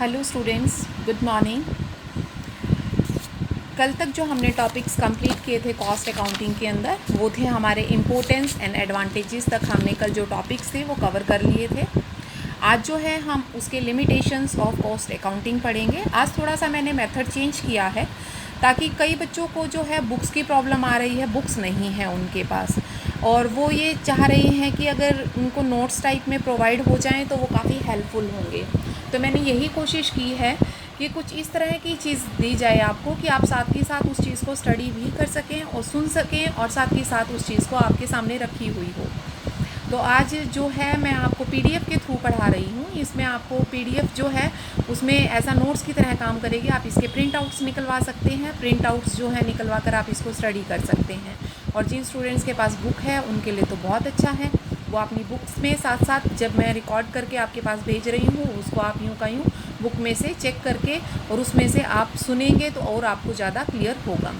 Hello students, good morning. कल तक जो हमने टॉपिक्स कंप्लीट किए थे कॉस्ट अकाउंटिंग के अंदर, वो थे हमारे इम्पोर्टेंस एंड एडवांटेजेस तक हमने कल जो टॉपिक्स थे वो कवर कर लिए थे। आज जो है हम उसके लिमिटेशंस ऑफ कॉस्ट अकाउंटिंग पढ़ेंगे। आज थोड़ा सा मैंने मेथड चेंज किया है ताकि कई बच्चों को जो है बुक्स की प्रॉब्लम आ रही है, बुक्स नहीं है उनके पास, और वो ये चाह रहे हैं कि अगर उनको नोट्स टाइप में प्रोवाइड हो जाएं तो वो काफ़ी हेल्पफुल होंगे। तो मैंने यही कोशिश की है कि कुछ इस तरह की चीज़ दी जाए आपको कि आप साथ ही साथ उस चीज़ को स्टडी भी कर सकें और सुन सकें, और साथ ही साथ उस चीज़ को आपके सामने रखी हुई हो। तो आज जो है मैं आपको पीडीएफ के थ्रू पढ़ा रही हूँ। इसमें आपको पीडीएफ जो है उसमें ऐसा नोट्स की तरह काम करेगी। आप इसके प्रिंट आउट्स निकलवा सकते हैं, प्रिंट आउट्स जो है निकलवा कर आप इसको स्टडी कर सकते हैं। और जिन स्टूडेंट्स के पास बुक है उनके लिए तो बहुत अच्छा है, वो अपनी बुक्स में साथ साथ जब मैं रिकॉर्ड करके आपके पास भेज रही हूँ उसको आप यूँ का यूँ बुक में से चेक करके और उसमें से आप सुनेंगे तो और आपको ज़्यादा क्लियर होगा।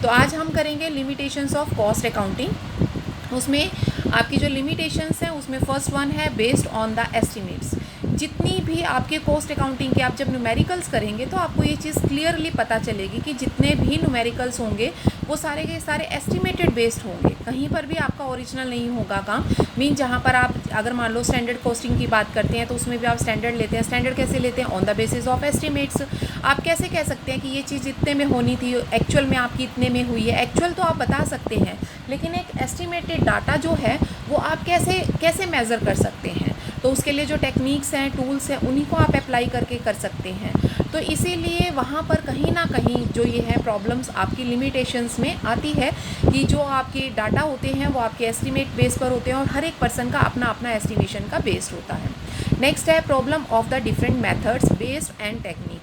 तो आज हम करेंगे लिमिटेशंस ऑफ कॉस्ट अकाउंटिंग। उसमें आपकी जो लिमिटेशंस हैं उसमें फर्स्ट वन है बेस्ड ऑन द एस्टिमेट्स। जितनी भी आपके कॉस्ट अकाउंटिंग के आप जब न्यूमेरिकल्स करेंगे तो आपको ये चीज़ क्लियरली पता चलेगी कि जितने भी न्यूमेरिकल्स होंगे वो सारे के सारे एस्टिमेटेड बेस्ड होंगे। कहीं पर भी आपका ओरिजिनल नहीं होगा काम। मीन जहाँ पर आप अगर मान लो स्टैंडर्ड कॉस्टिंग की बात करते हैं तो उसमें भी आप स्टैंडर्ड लेते हैं। स्टैंडर्ड कैसे लेते हैं? On the basis of estimates. आप कैसे कह सकते हैं कि ये चीज़ इतने में होनी थी, एक्चुअल में आपकी इतने में हुई है? एक्चुअल तो आप बता सकते हैं, लेकिन एक एस्टिमेटेड डाटा जो है वो आप कैसे कैसे मेज़र कर सकते हैं? तो उसके लिए जो टेक्निक्स हैं, टूल्स हैं, उन्हीं को आप अप्लाई करके कर सकते हैं। तो इसीलिए वहाँ पर कहीं ना कहीं जो ये है प्रॉब्लम्स आपकी लिमिटेशंस में आती है कि जो आपके डाटा होते हैं वो आपके एस्टिमेट बेस पर होते हैं और हर एक पर्सन का अपना अपना एस्टिमेशन का बेस्ड होता है। नेक्स्ट है problem of the different methods based and techniques.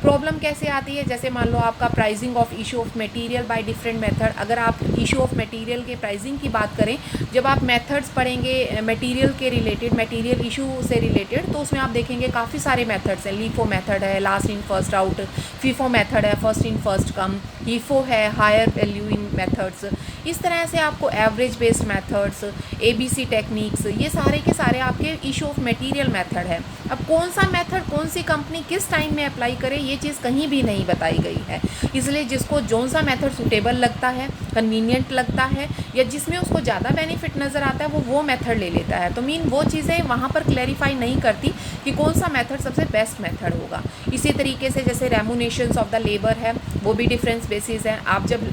Problem कैसे आती है? जैसे मान लो आपका pricing of issue of material by different method. अगर आप इशू ऑफ मटेरियल के प्राइसिंग की बात करें, जब आप मेथड्स पढ़ेंगे मटेरियल के रिलेटेड, मटेरियल इशू से रिलेटेड, तो उसमें आप देखेंगे काफ़ी सारे मेथड्स हैं। लीफो मेथड है, last in first out. FIFO method है, फर्स्ट इन फर्स्ट कम। हीफो है, हायर वैल्यू इन मेथड्स। इस तरह से आपको average based methods, ABC techniques, ये सारे के सारे आपके इशू ऑफ मटेरियल मेथड है। अब कौन सा मेथड कौन सी कंपनी किस टाइम में अप्लाई करे ये चीज़ कहीं भी नहीं बताई गई है। इसलिए जिसको जौन सा मेथड सूटेबल लगता है, कन्वीनियंट लगता है, या जिसमें उसको ज़्यादा बेनिफिट नज़र आता है वो मेथड ले लेता है। तो मीन वो चीज़ें वहाँ पर क्लैरिफाई नहीं करती कि कौन सा मेथड सबसे बेस्ट मेथड होगा। इसी तरीके से जैसे रेमुनेशंस ऑफ द लेबर है, वो भी डिफरेंस बेसिस है। आप जब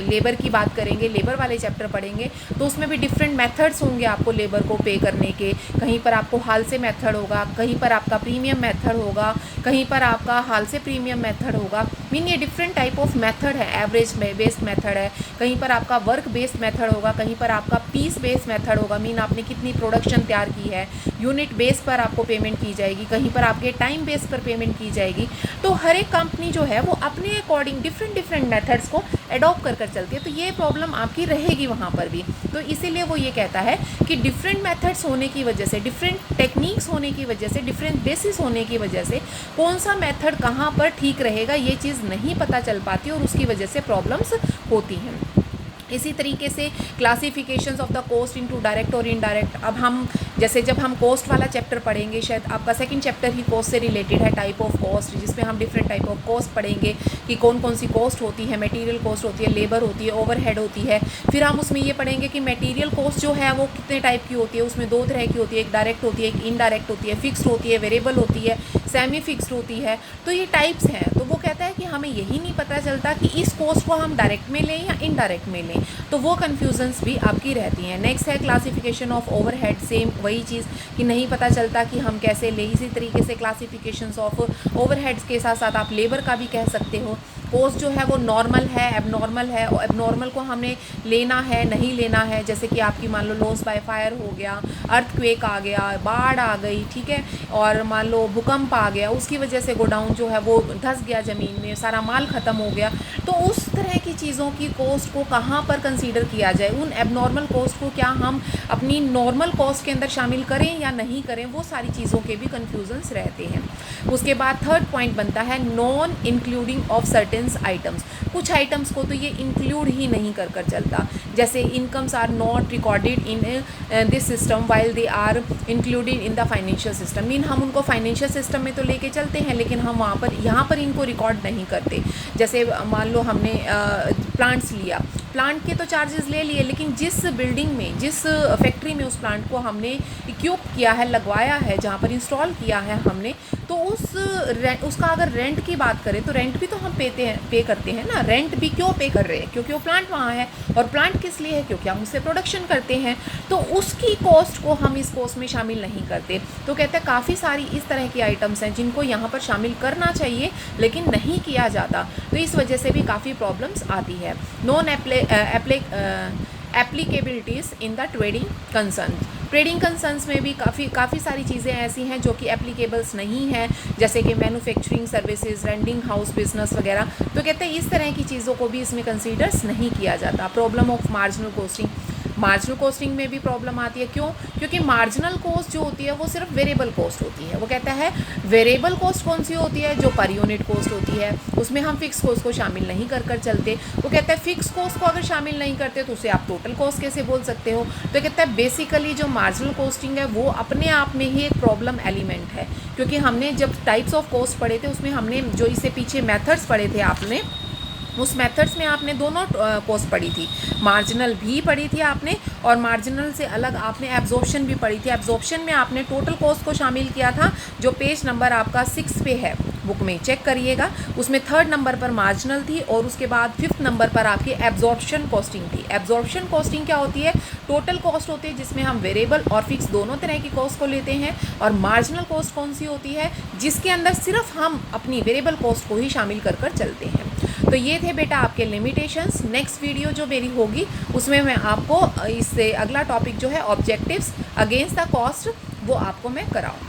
लेबर की बात करेंगे, लेबर वाले चैप्टर पढ़ेंगे, तो उसमें भी डिफरेंट मेथड्स होंगे आपको लेबर को पे करने के। कहीं पर आपको हाल से मेथड होगा, कहीं पर आपका प्रीमियम मेथड होगा, कहीं पर आपका हाल से प्रीमियम मेथड होगा। मीन ये डिफरेंट टाइप ऑफ मेथड है। एवरेज बेस्ड मेथड है, कहीं पर आपका वर्क बेस्ड मेथड होगा, कहीं पर आपका पीस बेस्ड मेथड होगा। मीन आपने कितनी प्रोडक्शन तैयार की है, यूनिट बेस पर आपको पेमेंट की जाएगी, कहीं पर आपके टाइम बेस पर पेमेंट की जाएगी। तो हर एक कंपनी जो है वो अपने अकॉर्डिंग डिफरेंट मेथड्स को एडॉप्ट कर चलती है। तो ये प्रॉब्लम आपकी रहेगी वहाँ पर भी। तो इसीलिए वो ये कहता है कि डिफरेंट मेथड्स होने की वजह से, डिफरेंट टेक्निक्स होने की वजह से, डिफरेंट बेसिस होने की वजह से कौन सा मेथड कहाँ पर ठीक रहेगा ये चीज़ नहीं पता चल पाती और उसकी वजह से प्रॉब्लम्स होती हैं। इसी तरीके से classifications of the cost into direct और इनडायरेक्ट। अब हम जैसे जब हम कॉस्ट वाला चैप्टर पढ़ेंगे, शायद आपका सेकंड चैप्टर ही कॉस्ट से रिलेटेड है, टाइप ऑफ कॉस्ट, जिसमें हम डिफरेंट टाइप ऑफ कॉस्ट पढ़ेंगे कि कौन कौन सी कॉस्ट होती है। मटेरियल कॉस्ट होती है, लेबर होती है, ओवरहेड होती है। फिर हम उसमें ये पढ़ेंगे कि मटेरियल कॉस्ट जो है वो कितने टाइप की होती है। उसमें दो तरह की होती है, एक डायरेक्ट होती है, एक इनडायरेक्ट होती है, फिक्स्ड होती है, वेरिएबल होती है, सेमी फिक्स्ड होती है। तो ये टाइप्स हैं। तो वो कहता है कि हमें यही नहीं पता चलता कि इस कॉस्ट को हम डायरेक्ट में लें या इनडायरेक्ट में लें, तो वो कन्फ्यूजन्स भी आपकी रहती हैं। नेक्स्ट है क्लासिफिकेशन ऑफ ओवरहेड। सेम वही चीज़ कि नहीं पता चलता कि हम कैसे लें। इसी तरीके से क्लासिफिकेशंस ऑफ ओवरहेड्स के साथ साथ आप लेबर का भी कह सकते हो। कॉस्ट जो है वो नॉर्मल है, एबनॉर्मल है, और एबनॉर्मल को हमने लेना है नहीं लेना है। जैसे कि आपकी मान लो लॉस बाय फायर हो गया, अर्थक्वेक आ गया, बाढ़ आ गई, ठीक है, और मान लो भूकंप आ गया, उसकी वजह से गोडाउन जो है वो धंस गया, ज़मीन में सारा माल ख़त्म हो गया। तो उस तरह की चीज़ों की कॉस्ट को कहाँ पर कंसीडर किया जाए, उन एबनॉर्मल कॉस्ट को क्या हम अपनी नॉर्मल कॉस्ट के अंदर शामिल करें या नहीं करें, वो सारी चीज़ों के भी कन्फ्यूजन्स रहते हैं। उसके बाद थर्ड पॉइंट बनता है non including of certains items. कुछ आइटम्स को तो ये इंक्लूड ही नहीं कर चलता, जैसे incomes are not recorded in this system while they are included in the financial system. Mean हम उनको फाइनेंशियल सिस्टम में तो लेके चलते हैं, लेकिन हम यहाँ पर इनको रिकॉर्ड नहीं करते। जैसे मान लो हमने प्लांट्स लिया, प्लांट के तो चार्जेस ले लिए, लेकिन जिस बिल्डिंग में, जिस फैक्ट्री में उस प्लांट को हमने इक्विप किया है, लगवाया है, जहाँ पर इंस्टॉल किया है हमने, तो उसका अगर रेंट की बात करें तो रेंट भी तो हम पे करते हैं ना। रेंट भी क्यों पे कर रहे हैं? क्योंकि वो प्लांट वहाँ है, और प्लांट किस लिए है? क्योंकि हम उससे प्रोडक्शन करते हैं, तो उसकी कॉस्ट को हम इस कॉस्ट में शामिल नहीं करते। तो कहते हैं काफ़ी सारी इस तरह की आइटम्स हैं जिनको यहाँ पर शामिल करना चाहिए लेकिन नहीं किया जाता, तो इस वजह से भी काफ़ी प्रॉब्लम्स आती है। Non applicabilities in the trading concern. Trading concerns में भी काफ़ी सारी चीज़ें ऐसी हैं जो कि एप्लीकेबल्स नहीं हैं, जैसे कि manufacturing services, renting house business वगैरह। तो कहते हैं इस तरह की चीज़ों को भी इसमें कंसीडर्स नहीं किया जाता। Problem of marginal costing, marginal costing में भी प्रॉब्लम आती है। क्यों? क्योंकि मार्जिनल कॉस्ट जो होती है वो सिर्फ वेरिएबल कॉस्ट होती है। वो कहता है वेरिएबल कॉस्ट कौन सी होती है? जो पर यूनिट कॉस्ट होती है, उसमें हम फिक्स कॉस्ट को शामिल नहीं कर चलते। वो कहता है फिक्स कॉस्ट को अगर शामिल नहीं करते तो उसे आप टोटल कॉस्ट कैसे बोल सकते हो? तो कहता है बेसिकली जो मार्जिनल कॉस्टिंग है वो अपने आप में ही एक प्रॉब्लम एलिमेंट है, क्योंकि हमने जब टाइप्स ऑफ कॉस्ट पढ़े थे उसमें हमने जो इससे पीछे मेथड्स पढ़े थे, आपने उस मेथड्स में आपने दोनों कॉस्ट पढ़ी थी, मार्जिनल भी पढ़ी थी आपने, और मार्जिनल से अलग आपने एब्जॉर्प्शन भी पढ़ी थी। एब्जॉर्प्शन में आपने टोटल कॉस्ट को शामिल किया था, जो पेज नंबर आपका 6 पे है, बुक में चेक करिएगा। उसमें 3rd नंबर पर मार्जिनल थी और उसके बाद 5th नंबर पर आपकी एब्जॉर्प्शन कॉस्टिंग थी। एब्जॉर्प्शन कॉस्टिंग क्या होती है? टोटल कॉस्ट होती है जिसमें हम वेरिएबल और फिक्स दोनों तरह की कॉस्ट को लेते हैं। और मार्जिनल कॉस्ट कौन सी होती है? जिसके अंदर सिर्फ हम अपनी वेरिएबल कॉस्ट को ही शामिल कर चलते हैं। तो ये थे बेटा आपके लिमिटेशंस। नेक्स्ट वीडियो जो मेरी होगी उसमें मैं आपको इससे अगला टॉपिक जो है ऑब्जेक्टिव्स अगेंस्ट द कॉस्ट, वो आपको मैं कराऊँ।